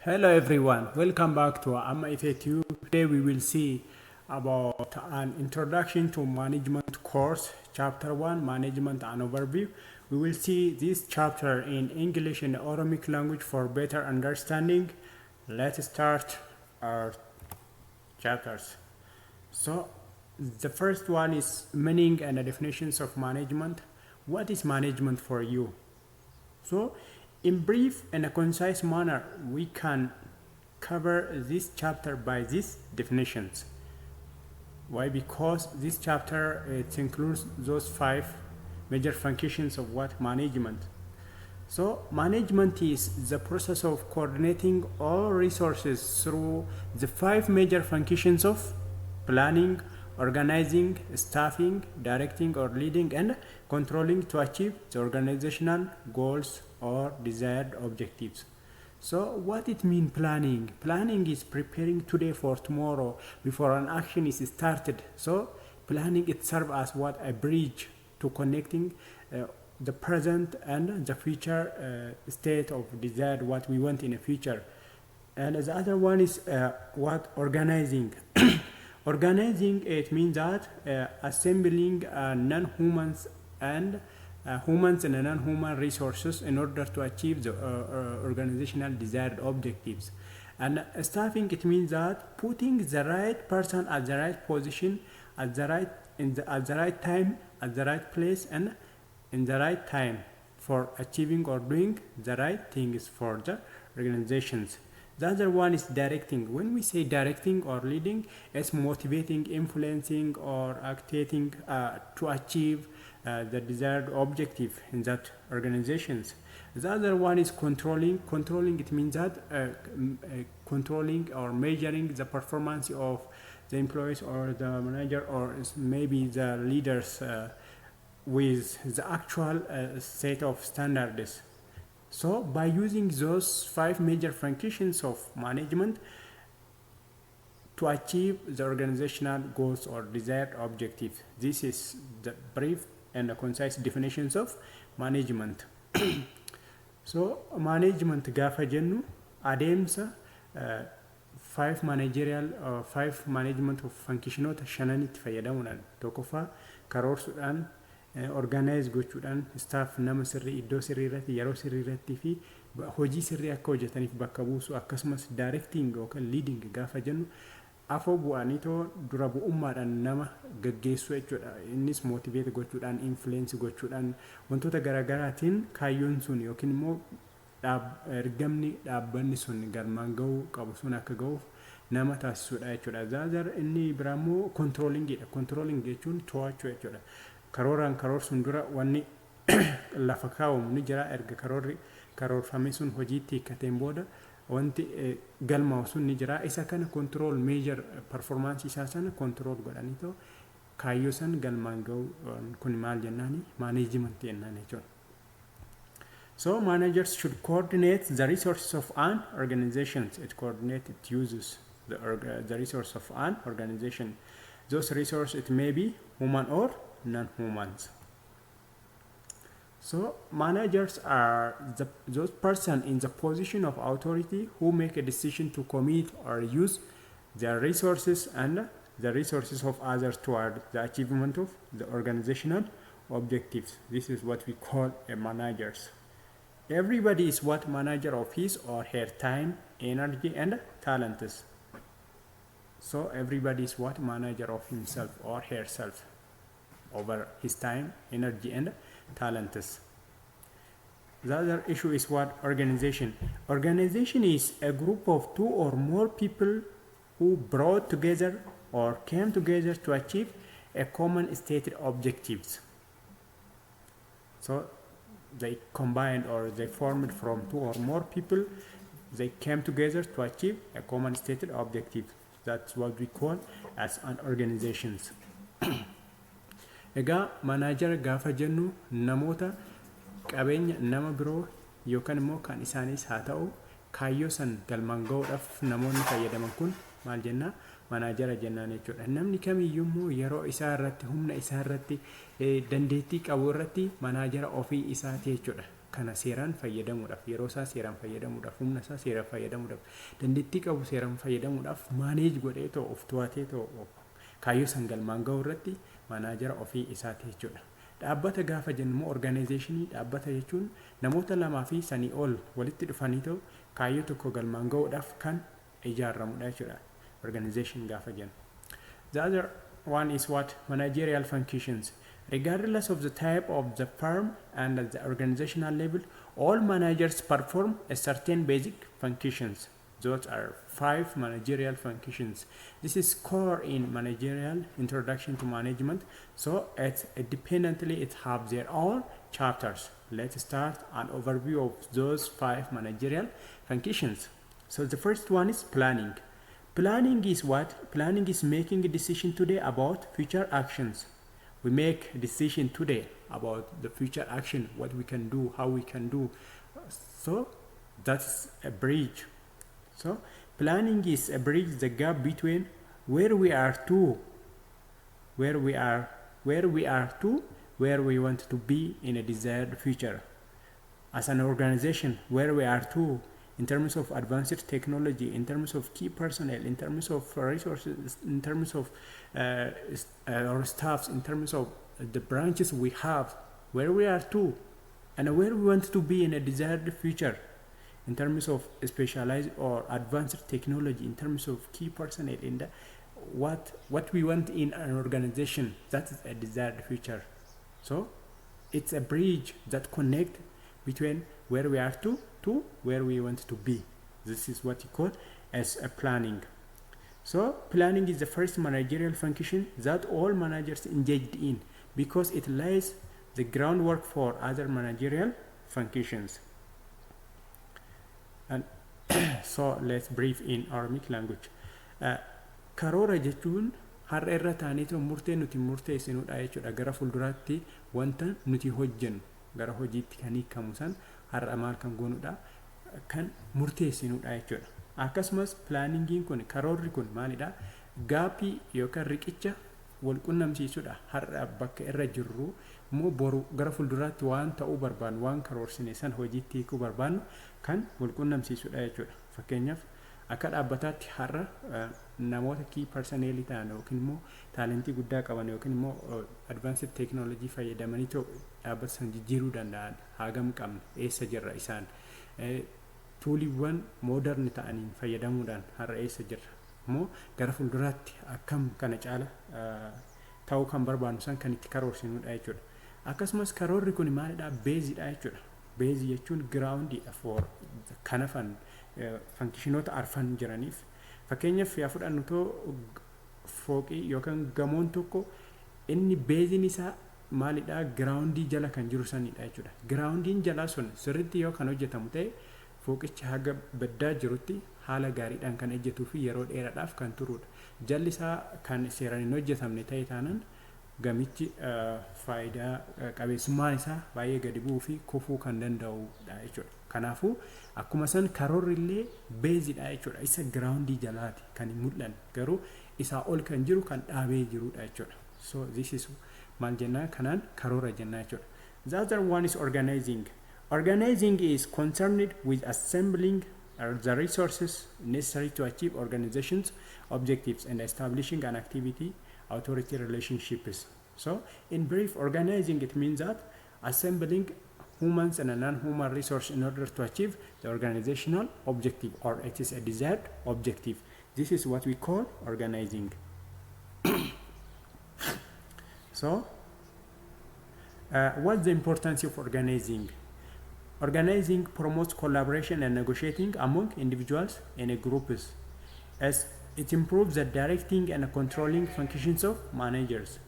Hello everyone, welcome back to AMMAA Ifee YouTube. Today we will see about an introduction to management course, chapter 1, management and overview. We will see this chapter in English and Oromic language for better understanding. Let's start our chapters. So the first one is meaning and the definitions of management. What is management for you? So in brief and a concise manner, we can cover this chapter by these definitions. Why? Because this chapter it includes those 5 major functions of what management. So management is the process of coordinating all resources through the 5 major functions of planning, organizing, staffing, directing or leading, and controlling to achieve the organizational goals or desired objectives. So what it means planning? Planning is preparing today for tomorrow before an action is started. So planning it serves as what a bridge to connecting the present and the future state of desired what we want in the future. And the other one is what organizing. Organizing, it means that assembling non-humans and humans and non-human resources in order to achieve the organizational desired objectives. And staffing, it means that putting the right person at the right position at the right time, at the right place, and in the right time for achieving or doing the right things for the organizations. The other one is directing. When we say directing or leading, it's motivating, influencing, or acting to achieve the desired objective in that organizations. The other one is controlling. Controlling, it means that controlling or measuring the performance of the employees or the manager or maybe the leaders with the actual set of standards. So by using those 5 major functions of management to achieve the organizational goals or desired objectives. This is the brief and the concise definitions of management. So management gaafa jennu adeemsa 5 managerial or 5 management of functionoota 5tti fayyadamuudhaan tokkoffaa karoorsuudhaan organize gochuudhaan staff nama sirrii iddoo sirrii irratti yeroo sirrii irratti fi hojii sirrii akka hojjetaniif bakka buusu akkasumas directing yookaan leading gaafa jennu afoo bu'aanitoo dura bu'ummaadhaan nama gaggeessu jechuudha. Innis motivate gochuudhaan influence gochuudhaan wantoota garaagaraatiin kaayyoon sun yookiin immoo ergamni dhaabbanni sun galmaan ga'uu qabu sun akka ga'uuf nama taasisuudha jechuudha. Zaazar inni biraammoo controllingidha. Controlling jechuun to'achuu jechuudha. Karooraan karoorsuun dura wanni lafa kaa'amu ni jira. Erga karoorfame sun hojiitti hiikkateen booda wanti galmaa'u sun ni jira. Isa kana control major performance isaa sana control godhanii ta'u kaayyoo san galmaan ga'u kun maal jennaani management jennaan jechuudha. So managers should coordinate the resources of an organization. It uses the resource of an organization. Those resources, it may be human or non-humans. So managers are those person in the position of authority who make a decision to commit or use their resources and the resources of others toward the achievement of the organizational objectives. This is what we call a managers. Everybody is what manager of his or her time, energy, and talents. So everybody is what manager of himself or herself over his time, energy, and talents. The other issue is what organization. Organization is a group of 2 or more people who brought together or came together to achieve a common stated objectives. So they combined or they formed from 2 or more people. They came together to achieve a common stated objective. That's what we call as an organizations. Egaa manager gaafa jennu namoota qabeenya nama biroo yookaan immoo kan isaanis haa ta'u kaayyoo san galmaan ga'uudhaaf namoonni fayyadaman kun maal jenna manajera jennaan jechuudha. Namni kamiyyuu immoo yeroo isaa irratti humna isaa irratti dandeettii qabu irratti manajera ofii isaati jechuudha. kana seeraan fayyadamuudhaaf yeroo isaa seeraan fayyadamuudhaaf humna isaa seeraan fayyadamuudhaaf dandeettii qabu seeraan fayyadamuudhaaf maaneej godhee too of to'atee too kaayyoo san galmaan ga'uu irratti manaajara ofii isaati jechuudha. Dhaabbata gaafa jennu organizationii dhaabbata jechuun namoota lamaa fi sanii ol walitti dhufanii too kaayyoo tokko galmaan ga'uudhaaf kan ijaaramudha jechuudha. Organization gaafa jennu. The other one is what? Managerial functions. Regardless of the type of the firm and at the organizational level, all managers perform a certain basic functions. Those are 5 managerial functions. This is core in managerial introduction to management. So it independently it have their own chapters. Let's start an overview of those 5 managerial functions. So the first one is planning. Planning is what? Planning is making a decision today about future actions. We make a decision today about the future action, what we can do, how we can do. So that's a bridge. So planning is a bridge, the gap between where we are to where we want to be in a desired future. As an organization, where we are to in terms of advanced technology, in terms of key personnel, in terms of resources, in terms of our staffs, in terms of the branches we have, where we are to, and where we want to be in a desired future, in terms of specialized or advanced technology, in terms of key personnel, in the what we want in an organization, that is a desired future. So it's a bridge that connects between where we are to where we want to be. This is what you call as a planning. So planning is the first managerial function that all managers engaged in because it lays the groundwork for other managerial functions. And so let's brief in Aramaic language. Karoora jechuun har'a irra taaneetoo murtee nuti murteessinudha jechuudha. Gara fuulduraatti wanta nuti hojjennu gara hojiitti kan hiikamu san har'a maal kan goonudha kan murteessinudha jechuudha. Akkasumas plaaningiin kun karoorri kun maalidha? Gaappii yookaan riqicha wal qunnamsiisudha. Har'a bakka irra jirru immoo boru gara fuulduraatti waan ta'uu barbaannu waan karoorsine san hojiitti hiikuu barbaannu kan wal qunnamsiisudha jechuudha. Fakkeenyaaf akka dhaabbataatti har'a namoota key personnel ta'an yookiin immoo taalentii guddaa qaban yookiin immoo advanced technology fayyadamanii dhaabbata san jijjiiruu danda'an hagam qabna eessa jirra isaan tuuliiwwan modern ta'aniin fayyadamuudhaan har'a eessa jirra immoo gara fuulduraatti akkam kana caala ta'uu kan barbaannu san kan itti karoorsinudha jechuudha. Akkasumas karoorri kun maalidha? Beezidha jechuudha. Beezi jechuun ground for kanafan funkshiinoota arfan jiraniif. Fakkeenyaaf yaa fudhannu too fooqii yookaan gamoon tokko inni beeziin isaa maalidha? Groundii jala kan jiru sanidha jechuudha. Groundiin jalaa sun sirriitti yoo kan hojjetamu ta'e fooqichi haga baddaa jirutti haala gaariidhaan kan ejjetuu fi yeroo dheeraadhaaf kan turudha. Jalli isaa kan seeraan hin hojjetamne ta'e taanaan gamichi faayidaa qabeessummaan isaa baay'ee gadi bu'uu fi kufuu kan danda'udha jechuudha. Kanaafuu akkuma san karoorri illee beezidha jechuudha. Isa groundii jalaati kan hin mul'anne garuu isaa ol kan jiru kan dhaabee jirudha jechuudha. So this is maal jennaa kanaan karoora jennaa jechuudha. The other one is organizing. Organizing is concerned with assembling the resources necessary to achieve organization's objectives and establishing an activity authority relationships. So in brief, organizing it means that assembling humans and a non-human resource in order to achieve the organizational objective, or it is a desired objective. This is what we call organizing. So what's the importance of organizing? Organizing promotes collaboration and negotiating among individuals and groups, as it improves the directing and controlling functions of managers.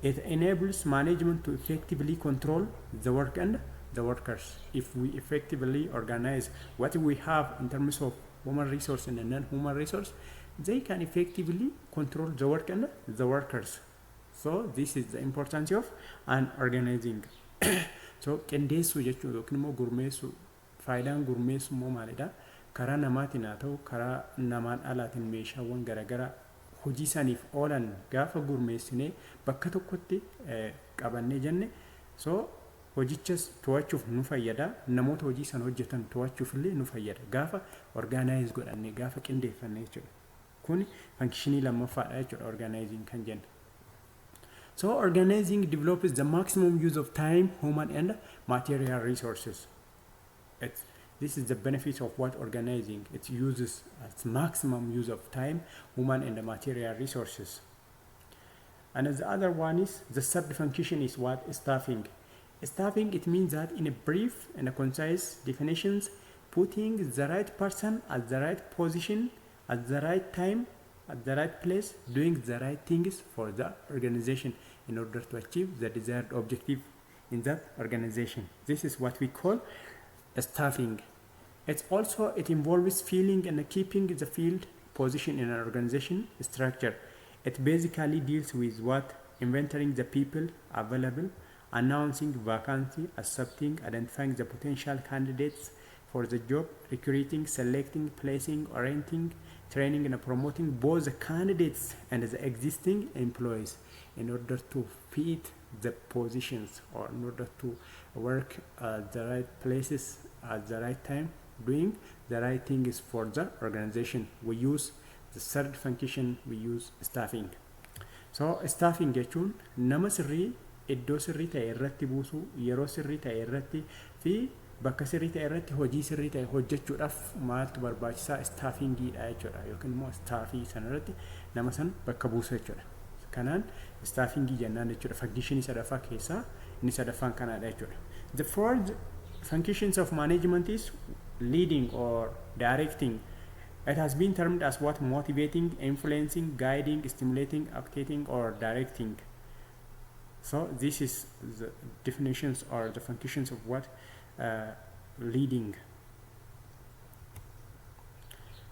It enables management to effectively control the work and the workers. If we effectively organize what we have in terms of human resource and non-human resource, they can effectively control the work and the workers. So this is the importance of an organizing. So qindeessu jechuun yookiin immoo gurmeessu, faayidaan gurmeessu immoo maalidha? Karaa namaatiin haa ta'u karaa namaan alaatiin meeshaawwan garaagaraa hojii saniif oolan gaafa gurmeessinee bakka tokkotti qabannee jenne so hojichas to'achuuf nu fayyada, namoota hojii san hojjetan to'achuuf illee nu fayyada gaafa organize godhanne gaafa qindeeffanne jechuudha. Kun functionii lammaffaadha jechuudha organizing kan jennu. So organizing develops the maximum use of time, human and material resources. This is the benefit of what organizing. It uses its maximum use of time, human and material resources. And the other one is the third function is what? Staffing. Staffing, it means that in a brief and a concise definitions, putting the right person at the right position, at the right time, at the right place, doing the right things for the organization in order to achieve the desired objective in that organization. This is what we call staffing. It involves filling and keeping the field position in an organization structure. It basically deals with what? Inventorying the people available, announcing vacancy, accepting, identifying the potential candidates for the job, recruiting, selecting, placing, orienting, training and promoting both the candidates and the existing employees in order to fit the positions or in order to work at the right places at the right time, doing the right things for the organization. We use the third function, we use staffing. So staffing jechuun nama sirrii iddoo sirrii ta'e irratti buusu, yeroo sirrii ta'e irratti fi bakka sirrii ta'e irratti hojii sirrii ta'e hojjechuudhaaf maaltu barbaachisaa? Staffingidha jechuudha, yookiin immoo staffii sana irratti nama san bakka buusu jechuudha. Kanaan staffingii jennaan jechuudha. Functionii sadaffaa keessaa inni sadaffaan kanaadha jechuudha. The fourth functions of management is leading or directing. It has been termed as what? Motivating, influencing, guiding, stimulating, activating, or directing. So this is the definitions or the functions of what? Leading.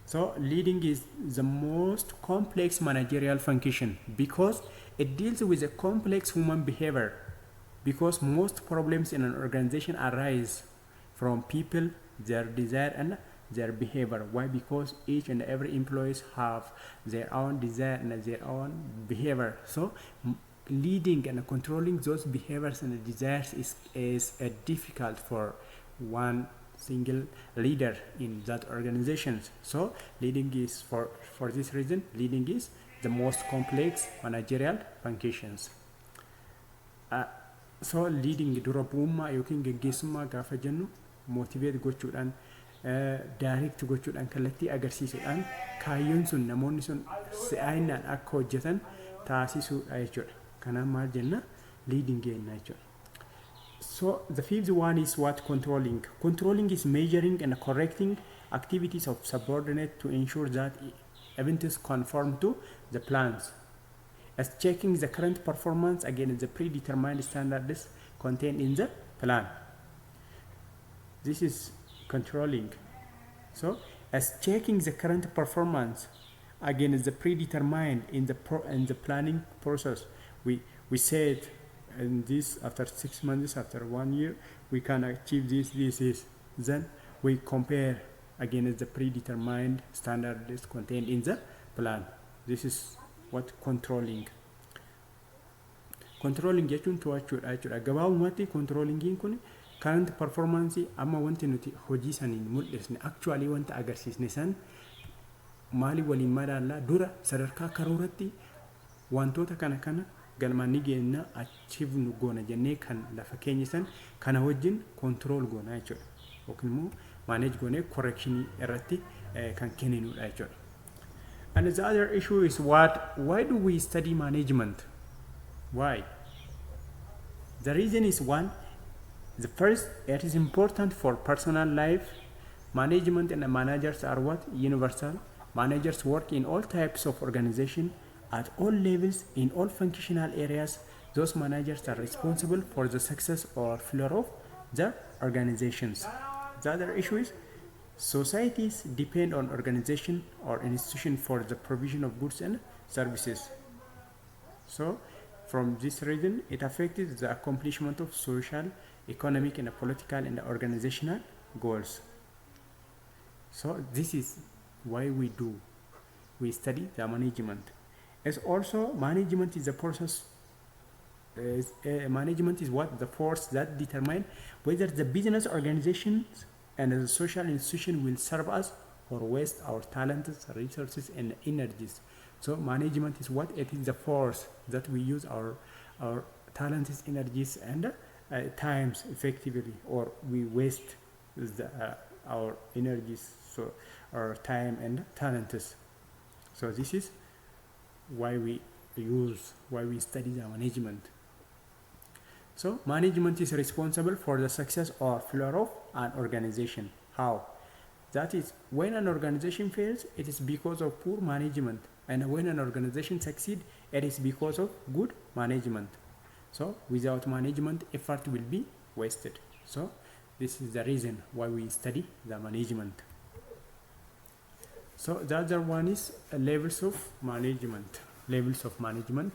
So leading is the most complex managerial function because it deals with a complex human behavior, because most problems in an organization arise from people, their desire and their behavior. Why? Because each and every employees have their own desire and their own behavior. So leading and controlling those behaviors and desires is difficult for one single leader in that organization. So leading is for this reason, leading is the most complex managerial functions. So leading dura bu'ummaa yookiin geggeessummaa gaafa jennu motivate gochuudhaan direct gochuudhaan kallattii agarsiisuudhaan kaayyoon sun namoonni sun si'aayinaan akka hojjetan taasisuudha jechuudha. Kanaan maal jenna? Leading jenna jechuudha. So the fifth one is what? Controlling. Controlling is measuring and correcting activities of subordinate to ensure that events conform to the plans, as checking the current performance against the predetermined standards contained in the plan. This is controlling. So as checking the current performance against the predetermined in the planning process, we said in this, after 6 months, after 1 year, we can achieve this. Then we compare against the predetermined standards contained in the plan. This is what controlling. Controlling jechuun to'achuudha jechuudha. Gabaabumatti controllingiin kun current performance amma wanti nuti hojii saniin mul'isne actually wanta agarsiisne san maali waliin madaallaa dura sadarkaa karooratti wantoota kana galmaan ni geenna achieve nu goona jennee kan lafa keenya san kana wajjin control goona jechuudha. Yookiin immoo manage goonee correction irratti kan kenninudha jechuudha. And the other issue is why do we study management? Why? The reason is one, the first, it is important for personal life. Management and managers are what? Universal. Managers work in all types of organization, at all levels, in all functional areas. Those managers are responsible for the success or failure of the organizations. The other issue is societies depend on organization or institution for the provision of goods and services. So from this reason, it affects the accomplishment of social, economic, and political and organizational goals. So this is why we study the management. As also, management is a process management is what? The force that determine whether the business organizations and the social institution will serve us or waste our talents, resources, and energies. So management is what? It is the force that we use our talents, energies, and times effectively, or we waste our energies, so our time and talents. So this is why we study the management. So management is responsible for the success or failure of an organization. How? That is, when an organization fails, it is because of poor management, and when an organization succeeds, it is because of good management. So without management, effort will be wasted. So this is the reason why we study the management. So the other one is levels of management. Levels of management.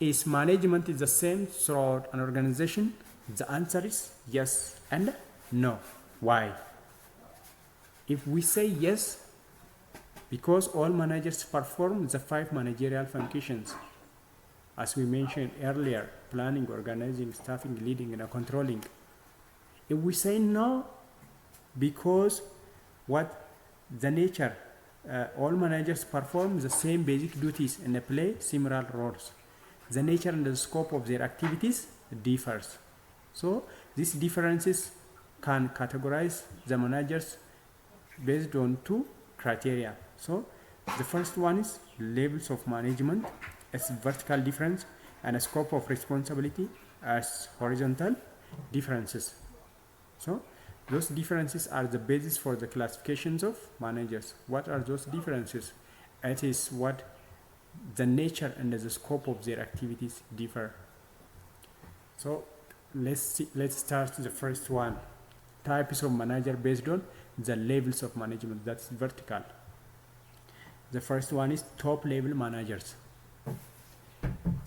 Is management is the same throughout an organization? The answer is yes and no. Why? If we say yes, because all managers perform the 5 managerial functions, as we mentioned earlier: planning, organizing, staffing, leading, and controlling. If we say no, because what? The nature, all managers perform the same basic duties and play similar roles. The nature and the scope of their activities differs. So these differences can categorize the managers based on 2 criteria. So the first one is levels of management as vertical difference, and a scope of responsibility as horizontal differences. So those differences are the basis for the classifications of managers. What are those differences? It is what? The nature and the scope of their activities differ. So let's start the first one. Types of manager based on the levels of management. That's vertical. The first one is top level managers.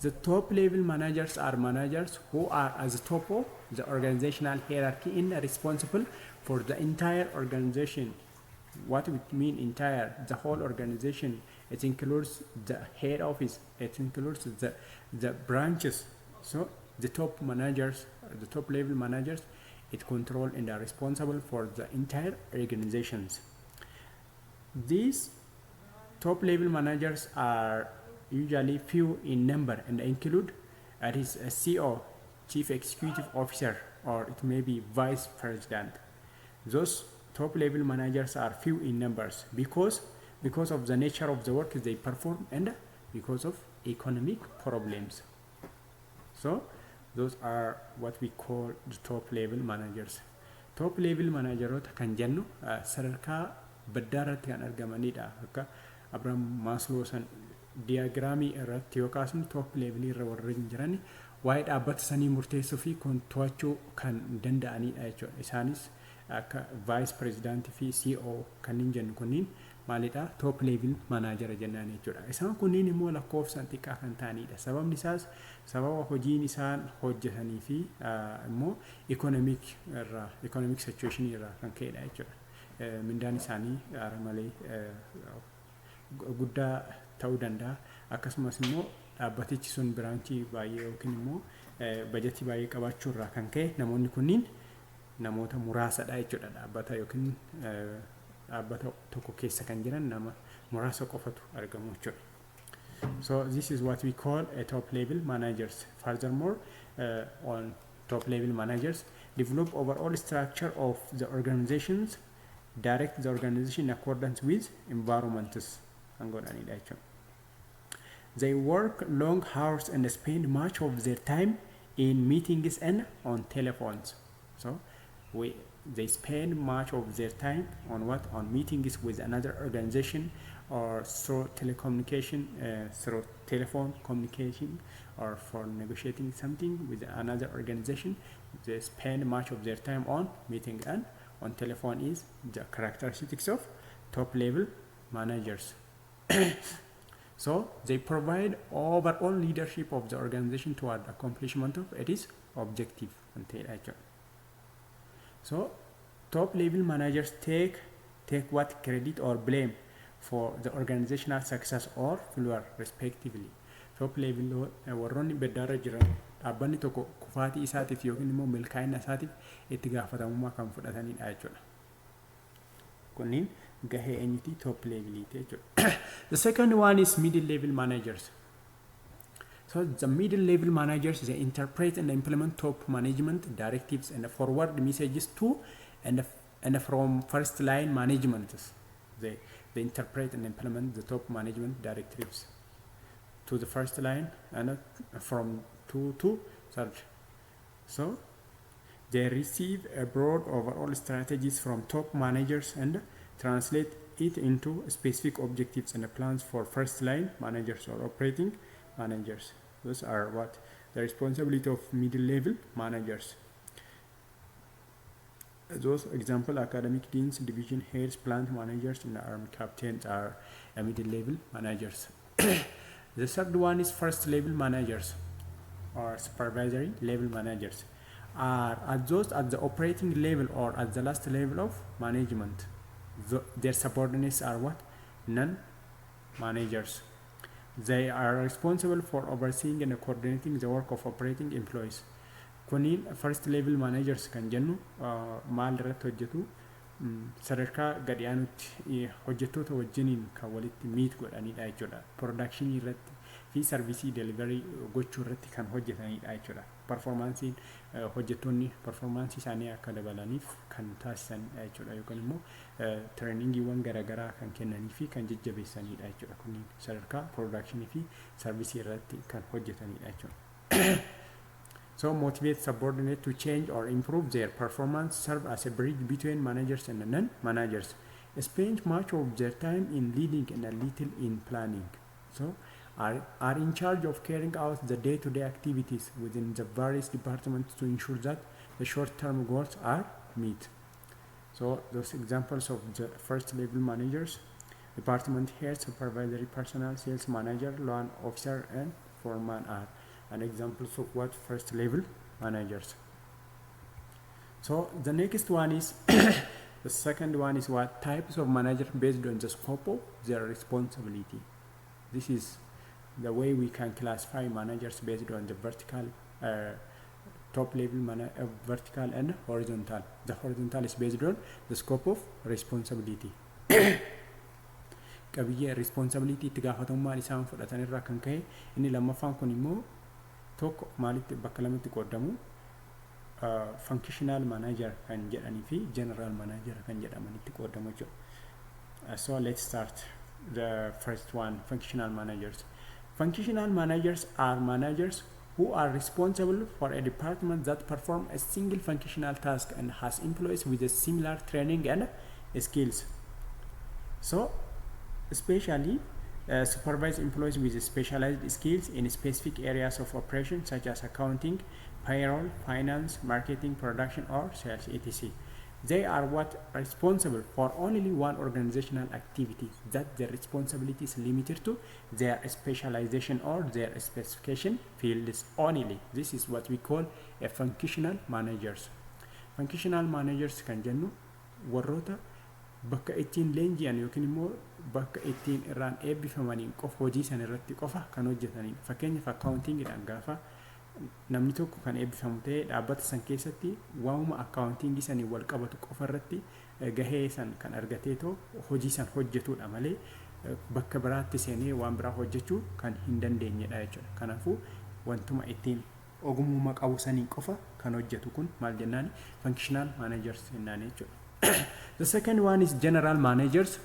The top level managers are managers who are at the top of the organizational hierarchy and are responsible for the entire organization. What we mean entire? The whole organization. It includes the head office. It includes the branches. So the top managers, the top level managers, it control and are responsible for the entire organizations. These top level managers are usually few in number and include a CEO, Chief Executive Officer, or it may be Vice President. Those top level managers are few in numbers because of the nature of the work they perform and because of economic problems. So those are what we call the top level managers. Top level manageroota kan jennu sadarkaa baddaarratti kan argamanidha. Akka Abraham Maslow san diyaagiraamii irratti yookaas top level irra warreen jiran waa'ee dhaabbata sanii murteessuu fi to'achuu kan danda'anidha jechuudha. Isaanis akka Vice President fi CEO kanneen jennu kunniin maalidha? Top level manager jennaan jechuudha. Isaan kunniin immoo lakkoofsaan xiqqaa kan ta'anidha. Sababni isaas sababa hojiin isaan hojjetanii fi immoo economic situation irraa kan ka'edha jechuudha. Mindaan isaanii malee guddaa ta'uu danda'a. Akkasumas immoo dhaabbatichi sun biraanchii baay'ee yookiin immoo bajetii baay'ee qabaachuu irraa kan ka'e namoonni kunniin namoota muraasadha jechuudha. Dhaabbata yookiin dhaabbata tokko keessa kan jiran nama muraasa qofatu argamu jechuudha. So this is what we call a top level managers. Furthermore, on top level managers develop overall structure of the organizations, direct the organization in accordance with environments. They work long hours and spend much of their time in meetings and on telephones. So they spend much of their time on what? On meetings with another organization, or through telecommunication, through telephone communication, or for negotiating something with another organization. They spend much of their time on meeting and on telephone is the characteristics of top level managers. So they provide overall leadership of the organization toward accomplishment of its objective. So top level managers take what credit or blame for the organizational success or failure respectively. top level warroonni beddaarra jiran dhaabbanni tokko kufaatii isaatiif yookiin immoo milkaa'ina isaatiif itti gaafatamummaa kan fudhatanidha jechuudha. Kunniin gahee eenyuti top leveliiti jechuudha. The second one is middle level managers. So the middle level managers, they interpret and implement top management directives and forward messages to and from first line management. They interpret and implement the top management directives to the first line and from two to third. So they receive a broad overall strategies from top managers and translate it into specific objectives and plans for first line managers or operating managers. Those are what the responsibility of middle level managers. Those example academic deans, division heads, plant managers, and army captains are middle level managers. The third one is first level managers or supervisory level managers are those at the operating level or at the last level of management. Their subordinates are what? Non-managers. They are responsible for overseeing and coordinating the work of operating employees. Kuniin first level managers kan jennu maal irratti hojjetu sadarkaa gadi aanutti hojjettoota wajjiniin kan walitti miit godhanidha jechuudha. Production irratti fi service delivery gochuu irratti kan hojjetanidha jechuudha. Performansiin hojjettoonni performansii isaanii akka dabalaniif kan taasisanidha jechuudha. Yookaan immoo trainingiiwwan garaagaraa kan kennanii fi kan jajjabeessanidha jechuudha. Kunniin sadarkaa production fi service irratti kan hojjetanidha jechuudha. So motivate subordinate to change or improve their performance, serve as a bridge between managers and non-managers, spend much of their time in leading and a little in planning. So are in charge of carrying out the day-to-day activities within the various departments to ensure that the short-term goals are met. So those examples of the first level managers: department head, supervisory personnel, sales manager, loan officer, and foreman are and examples of what first level managers. So the next one is the second one is what types of manager based on the scope of their responsibility. This is the way we can classify managers based on the vertical top level vertical and horizontal. The horizontal is based on the scope of responsibility. Qabiyyee responsibility itti gaafatamummaan isaan fudhatan irraa kan ka'e inni lammaffaan kun immoo tokko maalitti bakka lamatti qoodamu functional manager kan jedhanii fi general manager kan jedhamanitti qoodamu jechuudha. So let's start the first one, functional managers. Functional managers are managers who are responsible for a department that perform a single functional task and has employees with a similar training and skills. So especially supervise employees with specialized skills in specific areas of operation such as accounting, payroll, finance, marketing, production, or sales, etc. They are what responsible for only one organizational activity that their responsibility is limited to their specialization or their specification fields only. This is what we call a functional managers. Functional managers kan jennu warroota bakka ittiin leenji'an yookiin immoo bakka ittiin irraan eebbifamaniin qofa hojii san irratti qofa kan hojjetanidha. Fakkeenyaaf accountingidhaan gaafa namni tokko kan eebbifamu ta'ee dhaabbata san keessatti waamuma accountingii sanii wal qabatu qofa irratti gahee san kan argatee too hojii san hojjetudha malee bakka biraatti seenee waan biraa hojjechuu kan hin dandeenyedha jechuudha. Kanaafuu wantuma ittiin ogummaa qabu sanii qofa kan hojjetu kun maal jennaan functional managers jennaan jechuudha. The second one is general managers.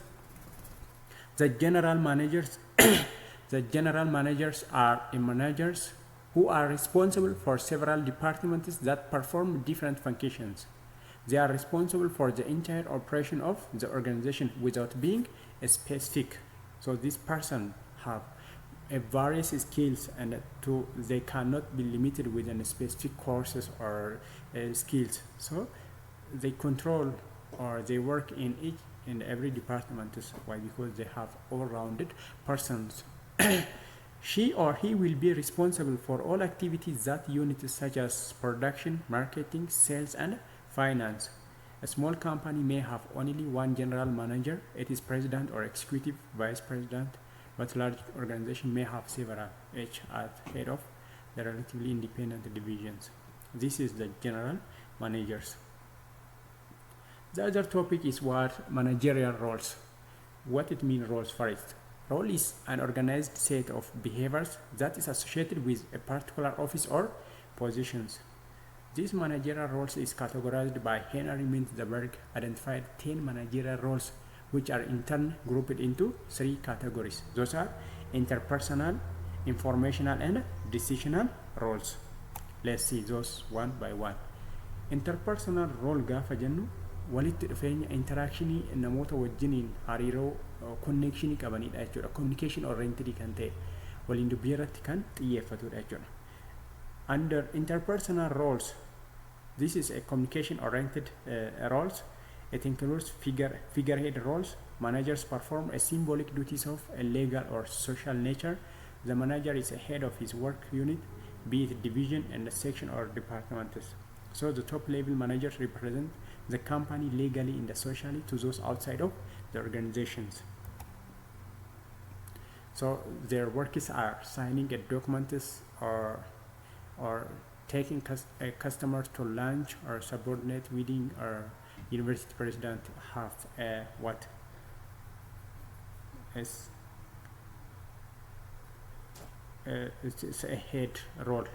The general managers are managers who are responsible for several departments that perform different functions. They are responsible for the entire operation of the organization without being specific. So this person have various skills and they cannot be limited within specific courses or skills. So they control or they work in each and every department. Why? Because they have all-rounded persons. She or he will be responsible for all activities that units such as production, marketing, sales, and finance. A small company may have only one general manager. It is president or executive vice president. but large organizations may have several, each at head of the relatively independent divisions. This is the general managers. The other topic is what managerial roles. What it means roles first. Role is an organized set of behaviors that is associated with a particular office or positions. This managerial roles is categorized by Henry Mintzberg, identified 10 managerial roles, which are in turn grouped into 3 categories. Those are interpersonal, informational, and decisional roles. Let's see those one by one. Interpersonal role gaafa jennu walitti dhufeenya interactionii namoota wajjiniin hariiroo connectionii qabanidha jechuudha. Communication oriented kan ta'e waliin dubbii irratti kan xiyyeeffatudha jechuudha. Under interpersonal roles, this is a communication oriented roles. It includes figurehead roles. Managers perform a symbolic duties of a legal or social nature. The manager is a head of his work unit, be it division and a section or department. So the top level managers represent the company legally and socially to those outside of the organizations. So their works are signing a document or taking customers to lunch, or subordinate wedding, or university president have a what is it's a head role.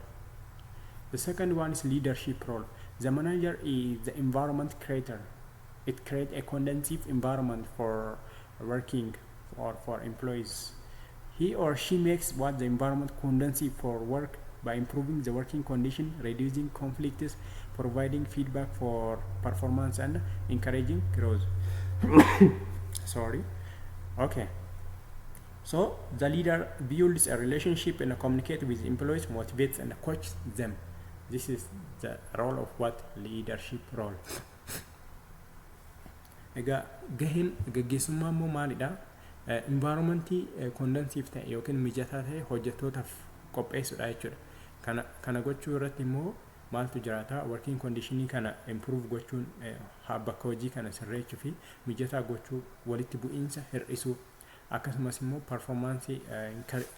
The second one is leadership role. The manager is the environment creator. It creates a conducive environment for working or for employees. He or she makes what the environment conducive for work by improving the working condition, reducing conflicts, providing feedback for performance, and encouraging growth. Sorry. Okay. So the leader builds a relationship and communicates with employees, motivates and coaches them. This is the role of what leadership role. Ega gahin gaggeessummaa immoo maalidha? Environmentii conducive ta'e yookiin mijataa ta'e hojjettootaaf qopheessuudha jechuudha. Kana gochuu irratti immoo maaltu jiraata? Working conditionii kana improve gochuun bakka hojii kana sirreessuu fi mijataa gochuu, walitti bu'iinsa hir'isuu, akkasumas immoo performance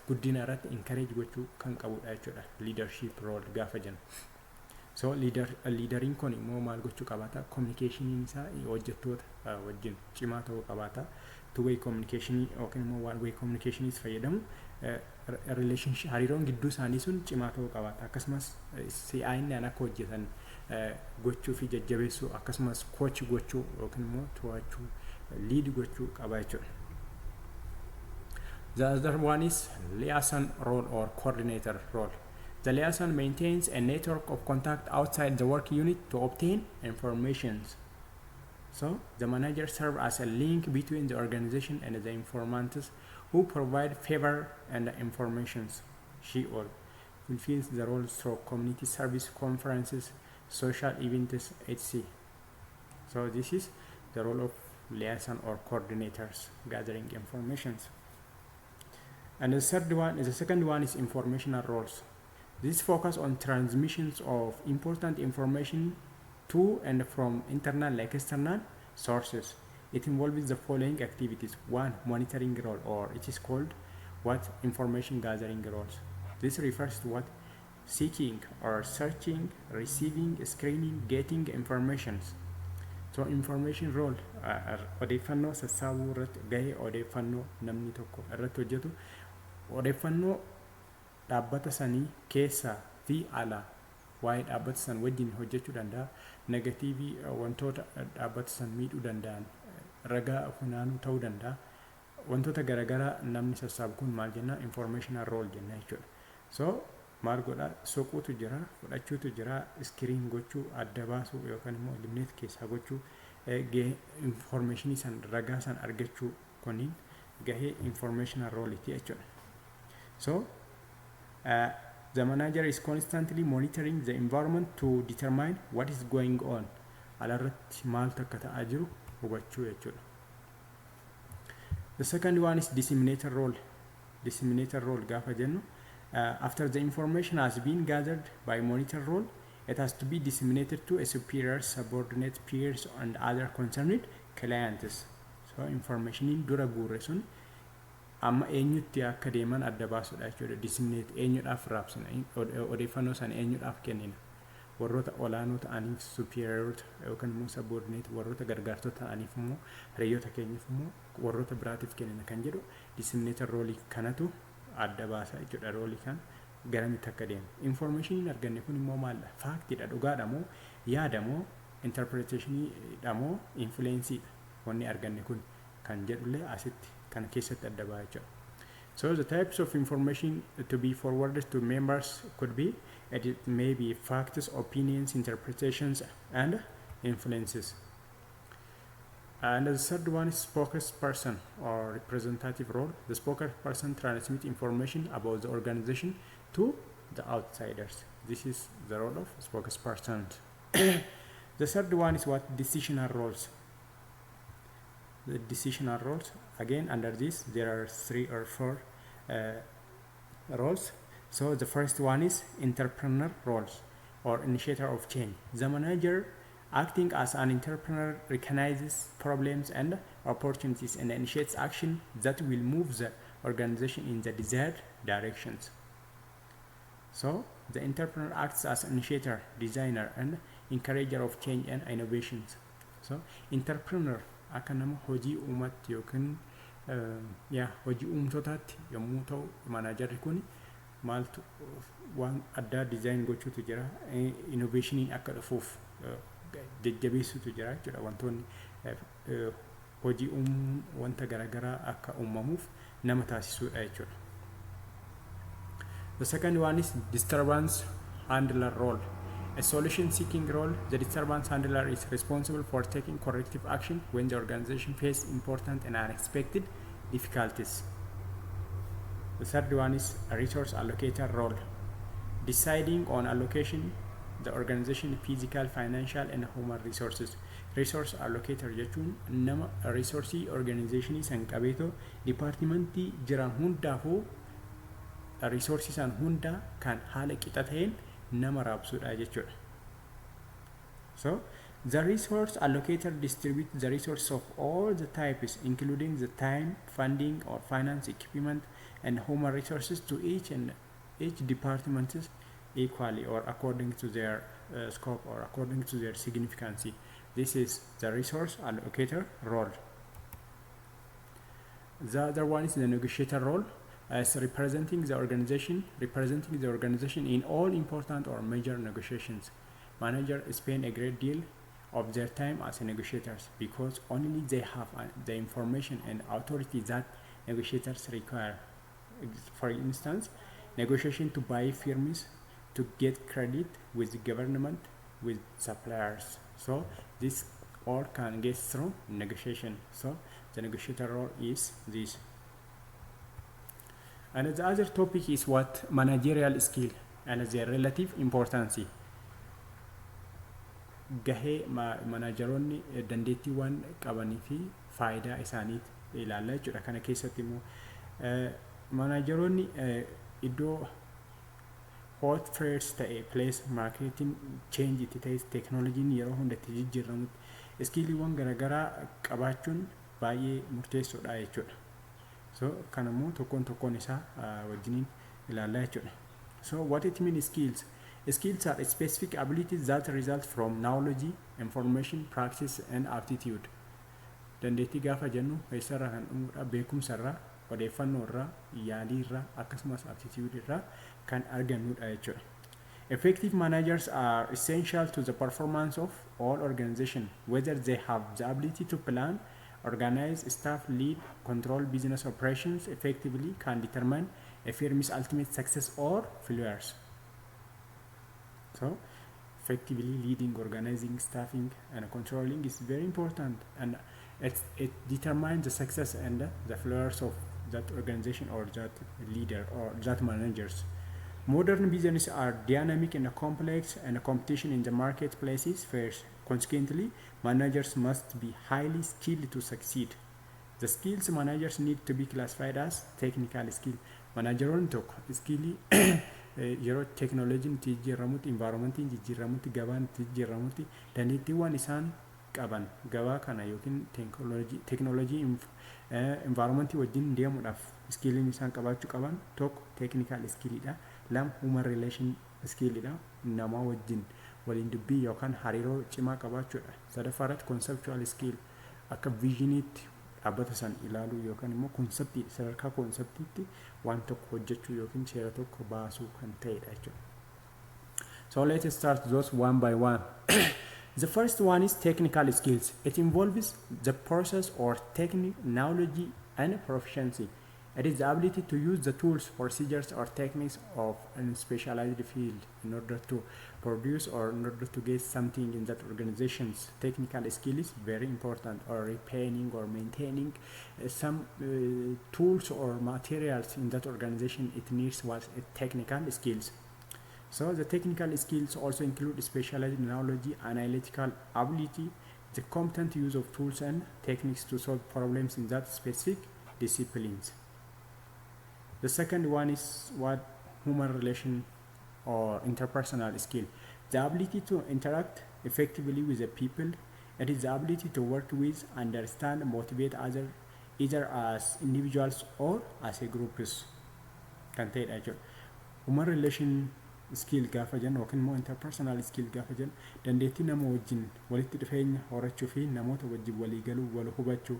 guddina irratti encourage gochuu kan qabudha jechuudha. Leadership role gaafa jennu. So leaderiin kun immoo maal gochuu qabaata? Communication isaa hojjettoota wajjin cimaa ta'uu qabaata. Two-way communication yookiin immoo one-way communication fayyadamu relationship hariiroon gidduu isaanii sun cimaa ta'uu qabaata. Akkasumas si'aayinni akka hojjetan gochuu fi jajjabeessuu, akkasumas coach gochuu yookiin immoo to'achuu, lead gochuu qaba jechuudha. The other one is liaison role or coordinator role. The liaison maintains a network of contact outside the work unit to obtain information. So the manager serves as a link between the organization and the informants who provide favor and information. She or fulfills the role through community service, conferences, social events, etc. So this is the role of liaison or coordinators, gathering information. And the second one is informational roles. This focus on transmissions of important information to and from internal like external sources. It involves the following activities. 1. Monitoring role, or it is called what? Information gathering roles. This refers to what? Seeking or searching, receiving, screening, getting information. So information role odeeffannoo sassaabuu irratti gahee odeeffannoo namni tokko irratti hojjetu, odeeffannoo dhaabbata sanii keessaa fi alaa waa'ee dhaabbata san wajjin hojjechuu danda'a. Negatiivii wantoota dhaabbata san miidhuu danda'an ragaa funaanuu ta'uu danda'a. Wantoota garaagaraa namni sassaabu kun maal jenna? Informational role jenna jechuudha. So maal godha? Soquutu jira, fudhachuutu jira, screen gochuu, adda baasuu yookaan immoo eliminate keessaa gochuu, informationii san ragaa san argachuu kuniin gahee informational role iti jechuudha. So the manager is constantly monitoring the environment to determine what is going on. Alarratti maaltu akka ta'aa jiru hubachuu jechuudha. The second one is disseminator role. Disseminator role gaafa jennu after the information has been gathered by monitor role, it has to be disseminated to a superior, subordinate, peers, and other concerned clients. So information in dura guure sun amma eenyutti akka deeman adda baasuudha jechuudha. Disseminate eenyudhaaf raabsina odeeffannoo sana eenyudhaaf kennina. Warroota olaanoo ta'aniif superiorota yookaan immoo subordinate warroota gargaartota ta'aniif immoo hiriyoota keenyaaf immoo warroota biraatiif kennina kan jedhu disseminator roolii kanatu adda baasa jechuudha. Roolii kan garamitti akka deemu. Information arganne kun immoo maalla? Faaktiidha, dhugaadha moo yaada moo interpretationidha moo influenceidha? Wanni arganne kun kan jedhullee asitti kan keessatti adda ba'a jechuudha. So the types of information to be forwarded to members could be, it may be facts, opinions, interpretations, and influences. And the third one is spokesperson or representative role. The spokesperson transmits information about the organization to the outsiders. This is the role of spokesperson. The third one is what? Decisional roles. The decisional roles, again under this there are 3 or 4 roles. So the first one is entrepreneur roles or initiator of change. The manager acting as an entrepreneur recognizes problems and opportunities and initiates action that will move the organization in the desired directions. So the entrepreneur acts as initiator, designer, and encourager of change and innovations. So entrepreneur akka nama hojii uumatti yookiin hojii uumtotaatti yommuu ta'u, manajarri kun maaltu waan addaa design gochuutu jira, innovationiin akka dhufuuf jajjabeessutu jira jechuudha. Wantoonni hojii wanta garaagaraa akka uumamuuf nama taasisuudha jechuudha. The second one is disturbance handler role. A solution-seeking role, the disturbance handler is responsible for taking corrective action when the organization faces important and unexpected difficulties. The third one is a resource allocator role, deciding on allocation the organization physical, financial, and human resources. Resource allocator jechuun nama resourcii organizationii san qabeetoo departmentii jiran hundaafuu resourcii san hunda kan haala qixa ta'een nama raabsuudha jechuudha. So the resource allocator distributes the resources of all the types, including the time, funding, or finance, equipment, and human resources to each department equally or according to their scope or according to their significance. This is the resource allocator role. The other one is the negotiator role, as representing the organization in all important or major negotiations. Managers spend a great deal of their time as negotiators because only they have the information and authority that negotiators require. For instance, negotiation to buy firms, to get credit with the government, with suppliers. So this all can get through negotiation. So the negotiator role is this. And the other topic is what? Managerial skill and their relative importance. Gahee manageroonni dandeettiiwwan qabanii fi faayidaa isaaniit ilaalla jechuudha. Kana keessatti immoo manageroonni iddoo hot first ta'e place marketing change itti ta'e teknooloojiin yeroo hundatti jijjiiramutti iskiiliiwwan garaagaraa qabaachuun baay'ee murteessoodha jechuudha. So kanammoo tokkoon isaa wajjiniin ilaallaa jechuudha. So what it means skills? Skills are specific abilities that result from knowledge, information, practice, and aptitude. Dandeettii gaafa jennu keessarraa kan dhumuudha, beekumsarraa, odeeffannoorraa, yaaliirraa, akkasumas aptitude irraa kan argannudha jechuudha. Effective managers are essential to the performance of all organizations, whether they have the ability to plan, organize, staff, lead, control business operations effectively, can determine a firm's ultimate success or failures. So, effectively leading, organizing, staffing, and controlling is very important, and it determines the success and the failures of that organization or that leader or that managers. Modern businesses are dynamic and complex, and competition in the marketplace is fierce. Consequently, managers must be highly skilled to succeed. The skills managers need to be classified as technical skill. Manageroonni tokko skillii yeroo teknooloojiin itti jijjiiramutti, environmentiin jijjiiramutti, gabaan itti jijjiiramutti dandeettiiwwan isaan qaban gabaa kana yookiin technology environment wajjin deemuudhaaf skilliin isaan qabaachuu qaban tokko technical skillidha, lam human relation skillidha, nama wajjin waliin dubbii yookaan hariiroo cimaa qabaachuudha. Sadaffaarratti conceptual skill akka viisioniitti dhaabbata san ilaaluu yookaan immoo konseptii sadarkaa konseptiitti waan tokko hojjechuu yookiin seera tokko baasuu kan ta'edha jechuudha. So let's start those one by one. The first one is technical skills. It involves the process or technique, knowledge, and proficiency. It is the ability to use the tools, procedures, or techniques of a specialized field in order to produce or in order to get something in that organization's technical skill is very important, or repairing or maintaining some tools or materials in that organization. It needs what technical skills. So the technical skills also include specialized knowledge, analytical ability, the competent use of tools and techniques to solve problems in that specific disciplines. The second one is what human relation or interpersonal skill. The ability to interact effectively with the people. It is the ability to work with, understand, motivate others, either as individuals or as a groups. Kan ta'edha jechuudha. Human relation skill gaafa jennu yookiin immoo interpersonal skill gaafa jennu dandeettii nama wajjin walitti dhufeenya horachuu fi namoota wajjin walii galuu, wal hubachuu,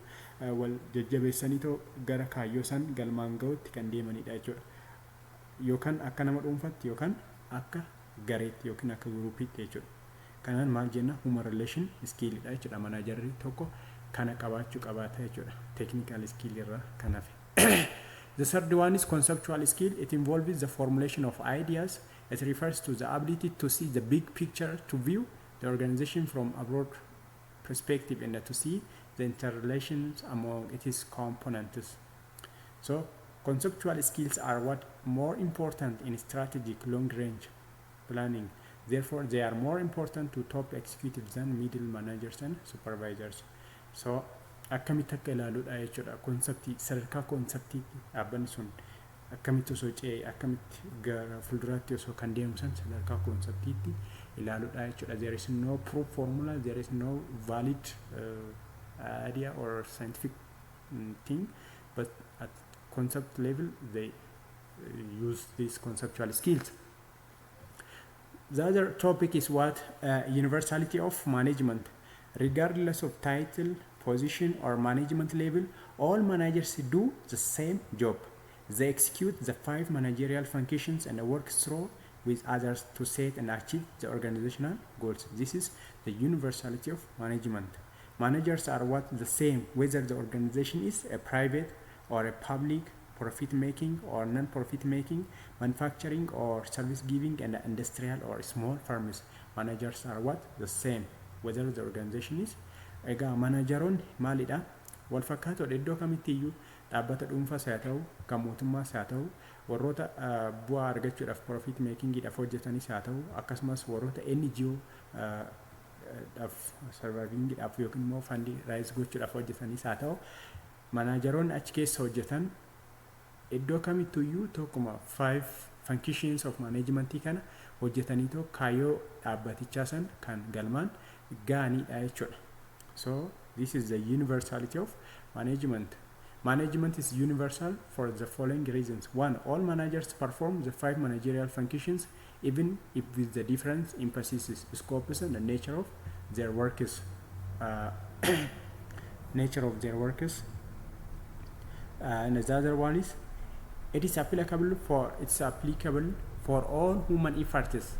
wal jajjabeessanii too gara kaayyoo san galmaan ga'utti kan deemanidha jechuudha. Yookaan akka nama dhuunfaatti yookaan akka gareetti yookiin akka guruupiitti jechuudha. Kanaan maal jenna human relation skillidha jechuudha. Manaajarri tokko kana qabaachuu qabaata jechuudha. Technical skill irraa kan hafe. The third one is conceptual skill. It involves the formulation of ideas. It refers to the ability to see the big picture, to view the organization from a broad perspective, and to see the interrelations among its components. So, conceptual skills are what more important in strategic long-range planning. Therefore, they are more important to top executives than middle managers and supervisors. So, akkamitti akka ilaaluudha jechuudha. Konseptii sadarkaa konseptiitti dhaabbanni sun akkamitti osoo ce'ee akkamitti gara fuulduraatti osoo kan deemu san sadarkaa konseptiitti ilaaluudha jechuudha. There is no proof formula, there is no valid idea or scientific thing, but at concept level they use these conceptual skills. The other topic is what universality of management. Regardless of title, position, or management level, all managers do the same job. They execute the 5 managerial functions and work through with others to set and achieve the organizational goals. This is the universality of management. Managers are what the same whether the organization is a private or a public, profit-making or non-profit-making, manufacturing or service-giving, and industrial or small firms. Managers are what the same whether the organization is. Egaa manajaroonni maalidha? Wal fakkaatoodha iddoo kamitti iyyuu dhaabbata dhuunfaas haa ta'u, kan mootummaas haa ta'u, warroota bu'aa argachuudhaaf profit makingiidhaaf hojjetanis haa ta'u, akkasumas warroota NGO dhaaf survivingiidhaaf yookiin immoo fandii raayis gochuudhaaf hojjetanis haa ta'u, manajaroonni achi keessa hojjetan iddoo kamittu iyyuu tokkuma 5 functions of managementii kana hojjetanii too kaayyoo dhaabbatichaa san kan galmaan gaaniidha jechuudha. So this is the universality of management. Management is universal for the following reasons. 1. All managers perform the 5 managerial functions even if with the different emphasis, scopes, and the nature of their workers. Nature of their workers. And the other one is it is applicable for all human efforts,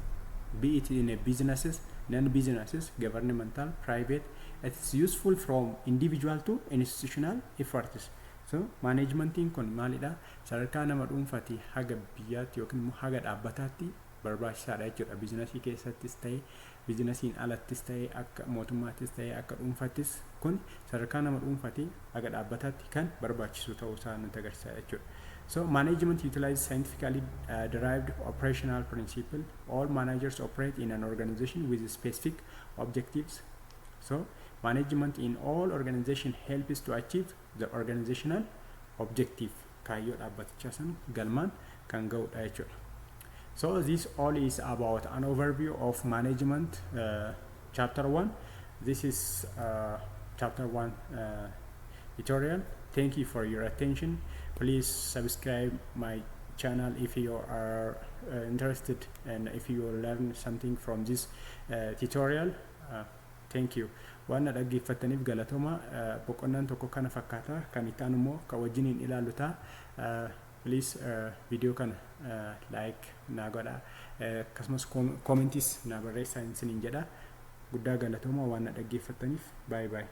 be it in a businesses, non-businesses, governmental, private. It is useful from individual to institutional efforts. So managementiin kun maalidha? Sadarkaa nama dhuunfaati haga biyyaatti yookiin haga dhaabbataatti barbaachisaadha jechuudha. Biizinasii keessattis ta'e, biizinasiin alattis ta'e, akka mootummaattis ta'e, akka dhuunfaattis kun sadarkaa nama dhuunfaati haga dhaabbataatti kan barbaachisu ta'uu isaa nutti agarsiisa jechuudha. So management utilizes scientifically derived operational principle. All managers operate in an organization with specific objectives. So management in all organization helps to achieve the organizational objective. Kaayyoo dhaabbatichaa san galmaan kan ga'udha jechuudha. So this all is about an overview of management chapter 1. this is chapter 1 tutorial. Thank you for your attention. Please subscribe my channel if you are interested and if you learn something from this tutorial. Thank you. Waan dhaggeeffataniif galatoma. Boqonnaan tokko kana fakkaata. Kan itti aanu immoo kan wajjiniin ilaallu ta'a. Please video kana like naa godhaa. Akkasumas commentis naa barreessaa isiniin jedha. Guddaa galatoma waan dhaggeeffataniif. Bye bye.